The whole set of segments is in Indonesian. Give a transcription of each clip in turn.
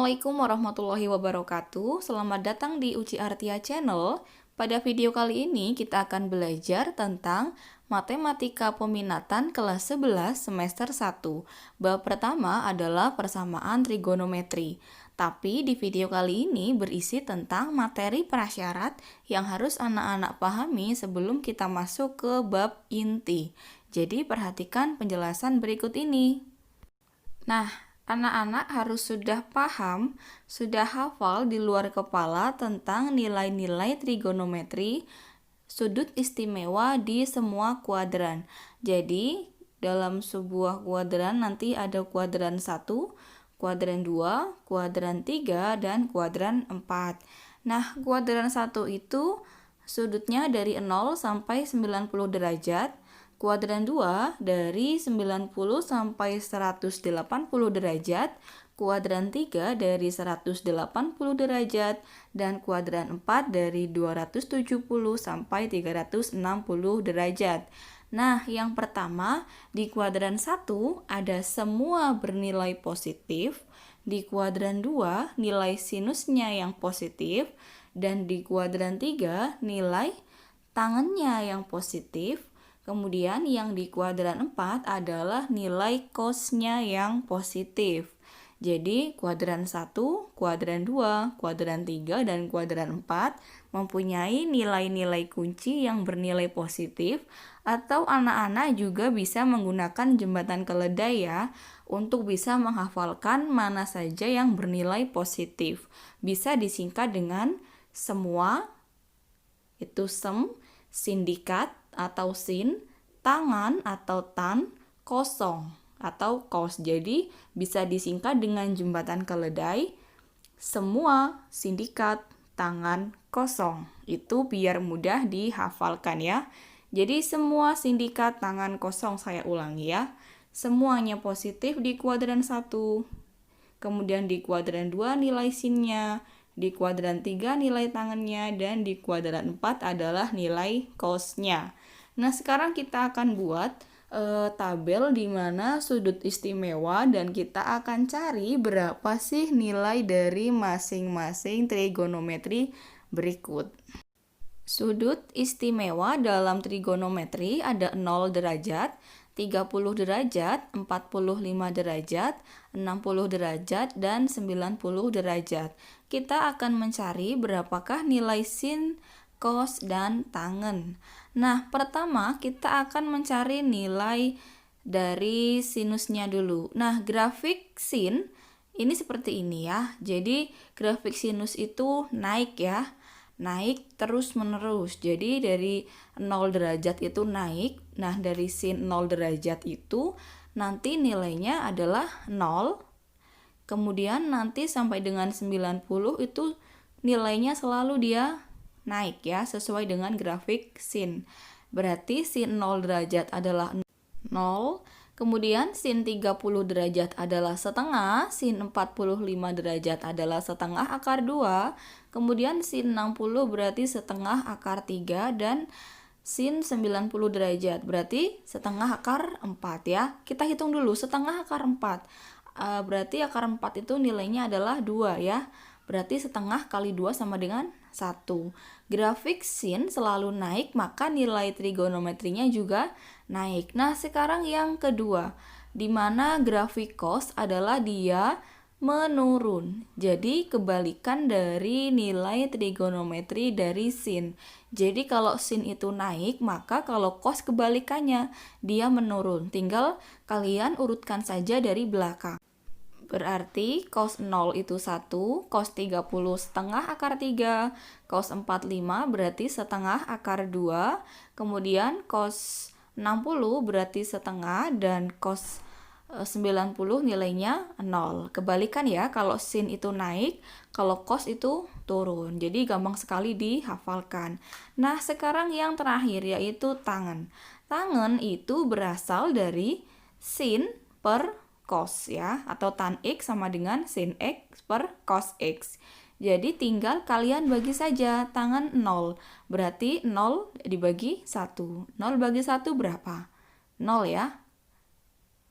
Assalamualaikum warahmatullahi wabarakatuh. Selamat datang di Uci Artia Channel. Pada video kali ini kita akan belajar tentang Matematika Peminatan kelas 11 semester 1. Bab pertama adalah persamaan trigonometri. Tapi di video kali ini berisi tentang materi prasyarat yang harus anak-anak pahami sebelum kita masuk ke bab inti. Jadi perhatikan penjelasan berikut ini. Nah, anak-anak harus sudah paham, sudah hafal di luar kepala tentang nilai-nilai trigonometri, sudut istimewa di semua kuadran. Jadi, dalam sebuah kuadran nanti ada kuadran 1, kuadran 2, kuadran 3, dan kuadran 4. Nah, kuadran 1 itu sudutnya dari 0 sampai 90 derajat. Kuadran 2 dari 90 sampai 180 derajat, kuadran 3 dari 180 derajat, dan kuadran 4 dari 270 sampai 360 derajat. Nah, yang pertama, di kuadran 1 ada semua bernilai positif, di kuadran 2 nilai sinusnya yang positif, dan di kuadran 3 nilai tangennya yang positif. Kemudian yang di kuadran 4 adalah nilai cosnya yang positif. Jadi kuadran 1, kuadran 2, kuadran 3, dan kuadran 4 mempunyai nilai-nilai kunci yang bernilai positif, atau anak-anak juga bisa menggunakan jembatan keledai ya untuk bisa menghafalkan mana saja yang bernilai positif. Bisa disingkat dengan semua, itu sem, sindikat atau sin, tangan atau tan, kosong atau kos. Jadi bisa disingkat dengan jembatan keledai, semua, sindikat, tangan, kosong. Itu biar mudah dihafalkan ya. Jadi semua, sindikat, tangan, kosong, saya ulangi ya. Semuanya positif di kuadran 1. Kemudian di kuadran 2 nilai sinnya, di kuadran 3 nilai tangannya, dan di kuadran 4 adalah nilai cosnya. Nah, sekarang kita akan buat tabel di mana sudut istimewa dan kita akan cari berapa sih nilai dari masing-masing trigonometri berikut. Sudut istimewa dalam trigonometri ada 0 derajat, 30 derajat, 45 derajat, 60 derajat, dan 90 derajat. Kita akan mencari berapakah nilai sin, cos, dan tangen. Nah, pertama kita akan mencari nilai dari sinusnya dulu. Nah, grafik sin ini seperti ini ya. Jadi, grafik sinus itu naik ya. Naik terus menerus. Jadi, dari 0 derajat itu naik. Nah, dari sin 0 derajat itu nanti nilainya adalah 0. Kemudian nanti sampai dengan 90 itu nilainya selalu dia naik ya, sesuai dengan grafik sin. Berarti sin 0 derajat adalah 0, kemudian sin 30 derajat adalah setengah, sin 45 derajat adalah setengah akar 2, kemudian sin 60 berarti setengah akar 3, dan sin 90 derajat berarti setengah akar 4 ya. Kita hitung dulu, setengah akar 4. Berarti akar 4 itu nilainya adalah 2 ya. Berarti setengah kali 2 sama dengan 1. Grafik sin selalu naik, maka nilai trigonometrinya juga naik. Nah, sekarang yang kedua, di mana grafik cos adalah dia menurun. Jadi kebalikan dari nilai trigonometri dari sin. Jadi kalau sin itu naik, maka kalau cos kebalikannya, dia menurun. Tinggal kalian urutkan saja dari belakang. Berarti cos 0 itu 1, cos 30 setengah akar 3, cos 45 berarti setengah akar 2, kemudian cos 60 berarti setengah, dan cos 90 nilainya 0. Kebalikan ya, kalau sin itu naik, kalau cos itu turun. Jadi gampang sekali dihafalkan. Nah, sekarang yang terakhir yaitu tangen. Tangen itu berasal dari sin per cos ya, atau tan X sama dengan sin X per cos X. Jadi tinggal kalian bagi saja tangan 0. Berarti 0 dibagi 1. 0 bagi 1 berapa? 0 ya.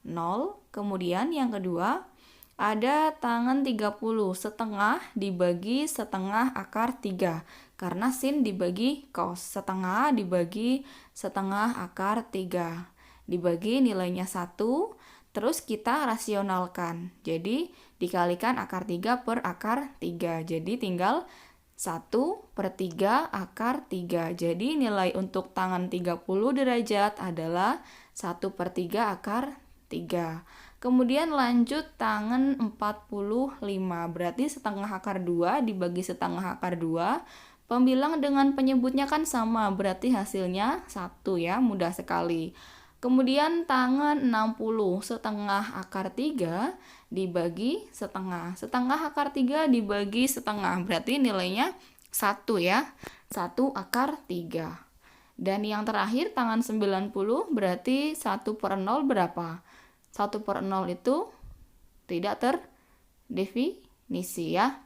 0. Kemudian yang kedua, Ada tangan 30, setengah dibagi setengah akar 3. Karena sin dibagi cos, setengah dibagi setengah akar 3. Dibagi nilainya 1, terus kita rasionalkan. Jadi dikalikan akar 3 per akar 3. Jadi tinggal 1/3 akar 3. Jadi nilai untuk tangan 30 derajat adalah 1/3 akar 3. Kemudian lanjut tangan 45. Berarti setengah akar 2 dibagi setengah akar 2. Pembilang dengan penyebutnya kan sama, berarti hasilnya 1 ya, mudah sekali. Kemudian tangan 60, setengah akar 3 dibagi setengah. Setengah akar 3 dibagi setengah, berarti nilainya 1 ya. 1 akar 3. Dan yang terakhir tangan 90 berarti 1/0 berapa? 1/0 itu tidak terdefinisi ya.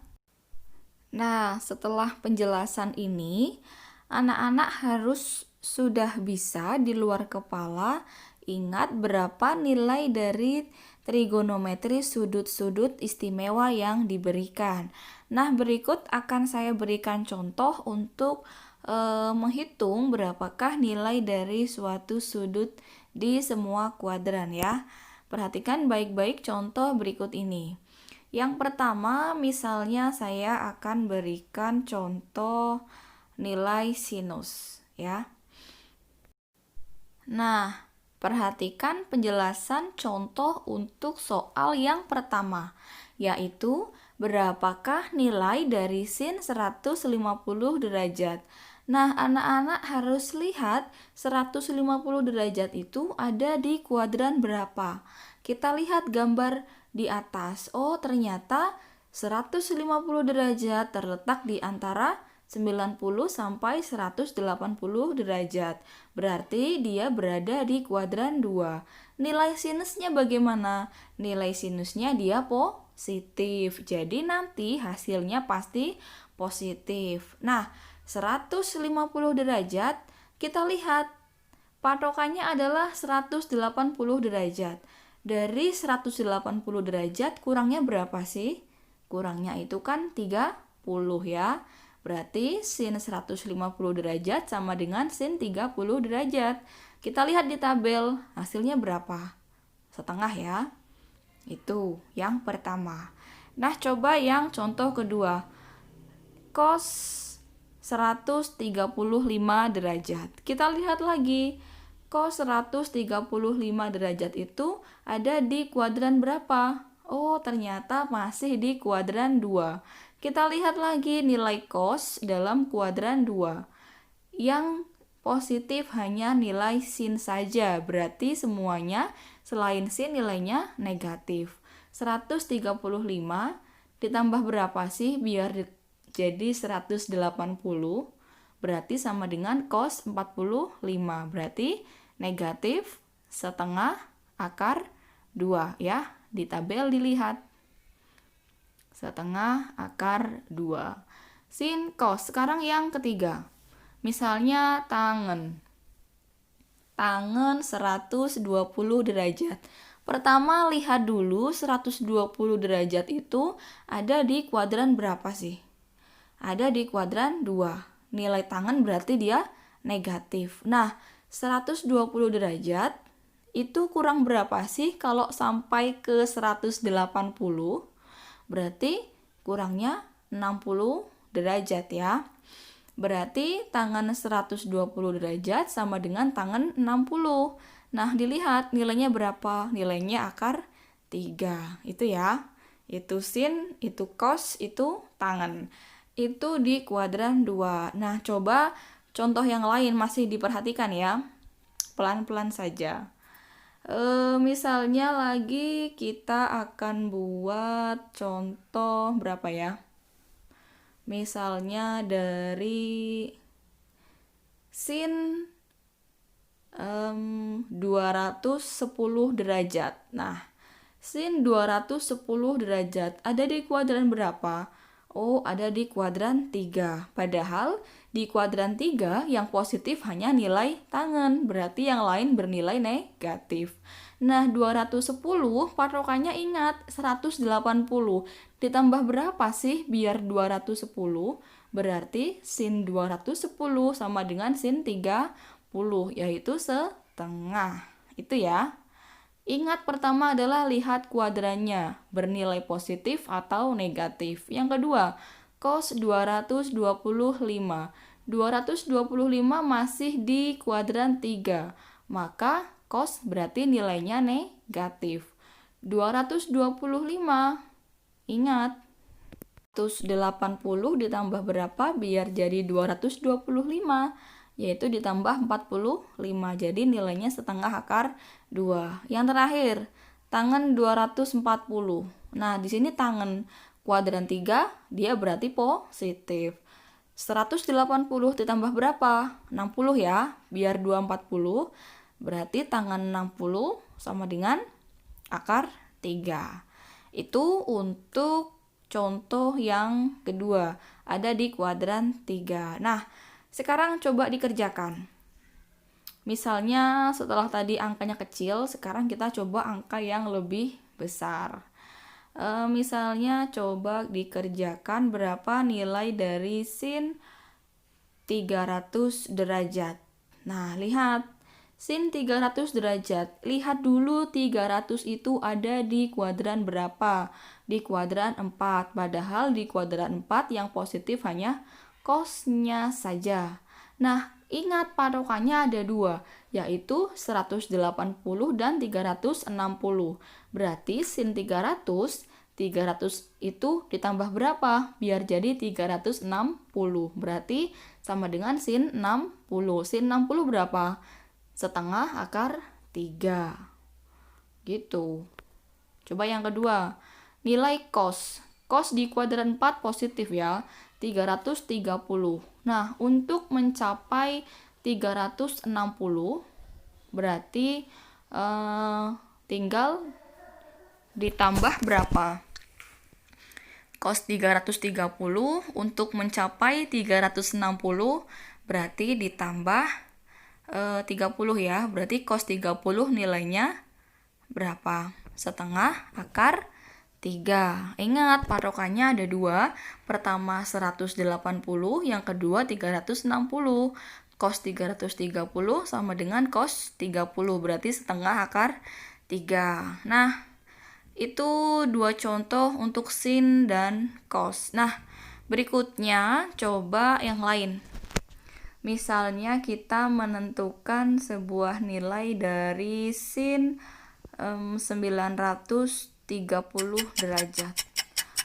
Nah, setelah penjelasan ini, anak-anak harus sudah bisa di luar kepala ingat berapa nilai dari trigonometri sudut-sudut istimewa yang diberikan. Nah, berikut akan saya berikan contoh untuk menghitung berapakah nilai dari suatu sudut di semua kuadran ya. Perhatikan baik-baik contoh berikut ini. Yang pertama, misalnya saya akan berikan contoh nilai sinus ya. Nah, perhatikan penjelasan contoh untuk soal yang pertama, yaitu berapakah nilai dari sin 150 derajat. Nah, anak-anak harus lihat 150 derajat itu ada di kuadran berapa. Kita lihat gambar di atas. Oh, ternyata 150 derajat terletak di antara 90 sampai 180 derajat. Berarti dia berada di kuadran 2. Nilai sinusnya bagaimana? Nilai sinusnya dia positif. Jadi nanti hasilnya pasti positif. Nah, 150 derajat, kita lihat patokannya adalah 180 derajat. Dari 180 derajat kurangnya berapa sih? Kurangnya itu kan 30 ya. Berarti sin 150 derajat sama dengan sin 30 derajat. Kita lihat di tabel, hasilnya berapa? Setengah ya. Itu yang pertama. Nah, coba yang contoh kedua. Cos 135 derajat. Kita lihat lagi. Cos 135 derajat itu ada di kuadran berapa? Oh, ternyata masih di kuadran 2. Kita lihat lagi nilai cos dalam kuadran 2. Yang positif hanya nilai sin saja, berarti semuanya selain sin nilainya negatif. 135 ditambah berapa sih biar jadi 180? Berarti sama dengan cos 45. Berarti negatif setengah akar 2 ya. Di tabel dilihat. Setengah akar 2. Sin cos. Sekarang yang ketiga. Misalnya tangan. Tangan 120 derajat. Pertama lihat dulu 120 derajat itu ada di kuadran berapa sih? Ada di kuadran 2. Nilai tangan berarti dia negatif. Nah, 120 derajat itu kurang berapa sih kalau sampai ke 180? Berarti kurangnya 60 derajat ya. Berarti tangan 120 derajat sama dengan tangan 60. Nah, dilihat nilainya berapa? Nilainya akar 3. Itu ya. Itu sin, itu cos, itu tangan. Itu di kuadran 2. Nah, coba contoh yang lain masih diperhatikan ya. Pelan-pelan saja. Misalnya lagi kita akan buat contoh berapa ya? Misalnya dari sin 210 derajat. Nah, sin 210 derajat ada di kuadran berapa? Oh, ada di kuadran 3. Padahal Di kuadran 3 yang positif hanya nilai tangan, berarti yang lain bernilai negatif. Nah, 210 patokannya ingat 180. Ditambah berapa sih biar 210? Berarti sin 210 sama dengan sin 30, yaitu setengah. Itu ya. Ingat pertama adalah lihat kuadrannya, bernilai positif atau negatif. Yang kedua, cos 225. 225 masih di kuadran 3, maka cos berarti nilainya negatif. 225, ingat, 180 ditambah berapa biar jadi 225, yaitu ditambah 45, jadi nilainya setengah akar 2. Yang terakhir, tangan 240. Nah, di sini tangan kuadran 3, dia berarti positif. 180 ditambah berapa? 60 ya, biar 240, berarti tangan 60 sama dengan akar 3. Itu untuk contoh yang kedua, ada di kuadran 3. Nah, sekarang coba dikerjakan. Misalnya setelah tadi angkanya kecil, sekarang kita coba angka yang lebih besar. Misalnya coba dikerjakan berapa nilai dari sin 300 derajat. Nah, lihat. Sin 300 derajat. Lihat dulu 300 itu ada di kuadran berapa? Di kuadran 4. Padahal di kuadran 4 yang positif hanya cosnya saja. Nah, ingat patokannya ada 2, yaitu 180 dan 360. Berarti sin 300 itu ditambah berapa? Biar jadi 360. Berarti sama dengan sin 60. Sin 60 berapa? Setengah akar 3. Gitu. Coba yang kedua. Nilai cos. Cos di kuadran 4 positif ya. 330. Nah, untuk mencapai 360 berarti tinggal ditambah berapa? Cos 330 untuk mencapai 360 berarti ditambah 30 ya. Berarti cos 30 nilainya berapa? Setengah akar 3. Ingat patokannya ada 2. Pertama 180, yang kedua 360. Cos 330 sama dengan cos 30, berarti setengah akar 3. Nah, itu 2 contoh untuk sin dan cos. Nah, berikutnya coba yang lain. Misalnya kita menentukan sebuah nilai dari sin 930 derajat.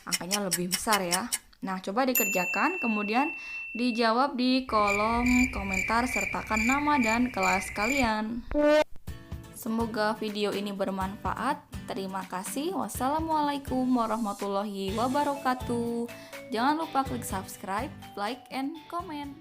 Angkanya lebih besar ya. Nah, coba dikerjakan, kemudian dijawab di kolom komentar, sertakan nama dan kelas kalian. Semoga video ini bermanfaat. Terima kasih. Wassalamualaikum warahmatullahi wabarakatuh. Jangan lupa klik subscribe, like, and comment.